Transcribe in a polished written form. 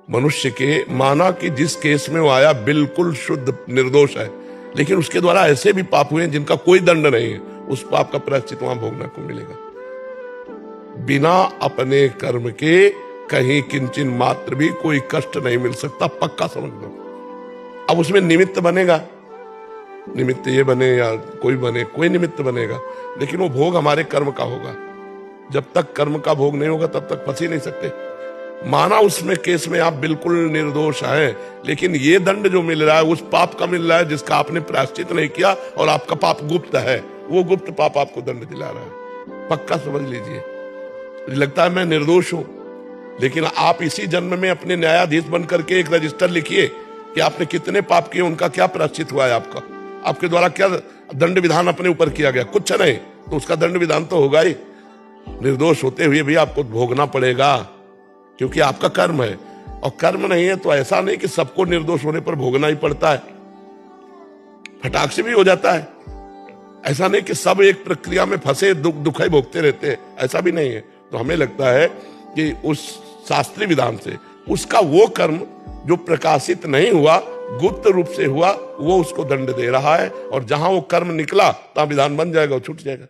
मनुष्य के, माना कि जिस केस में वो आया बिल्कुल शुद्ध निर्दोष है, लेकिन उसके द्वारा ऐसे भी पाप हुए जिनका कोई दंड नहीं है, उस पाप का प्रायश्चित वहां भोगने को मिलेगा। बिना अपने कर्म के कहीं किंचन मात्र भी कोई कष्ट नहीं मिल सकता, पक्का समझ लो। अब उसमें निमित्त बनेगा, निमित्त ये बने या कोई बने, कोई निमित्त बनेगा, लेकिन वो भोग हमारे कर्म का होगा। जब तक कर्म का भोग नहीं होगा तब तक फंस ही नहीं सकते। माना उसमें केस में आप बिल्कुल निर्दोष हैं, लेकिन ये दंड जो मिल रहा है उस पाप का मिल रहा है जिसका आपने प्रायश्चित नहीं किया, और आपका पाप गुप्त है, वो गुप्त पाप आपको दंड दिला रहा है, पक्का समझ लीजिए। मुझे लगता है मैं निर्दोष हूं, लेकिन आप इसी जन्म में अपने न्यायाधीश बन करके एक रजिस्टर लिखिए कि आपने कितने पाप किए, उनका क्या प्रायश्चित हुआ है, आपके द्वारा क्या दंड विधान अपने ऊपर किया गया, कुछ नहीं, तो उसका दंड विधान तो होगा ही। निर्दोष होते हुए भी आपको भोगना पड़ेगा, क्योंकि आपका कर्म है, और कर्म नहीं है तो ऐसा नहीं कि सबको निर्दोष होने पर भोगना ही पड़ता है, फटाक से भी हो जाता है। ऐसा नहीं कि सब एक प्रक्रिया में फंसे दुखाई भोगते रहते हैं, ऐसा भी नहीं है। तो हमें लगता है कि उस शास्त्रीय विधान से उसका वो कर्म जो प्रकाशित नहीं हुआ, गुप्त रूप से हुआ, वो उसको दंड दे रहा है, और जहां वो कर्म निकला तहां विधान बन जाएगा, वो छूट जाएगा।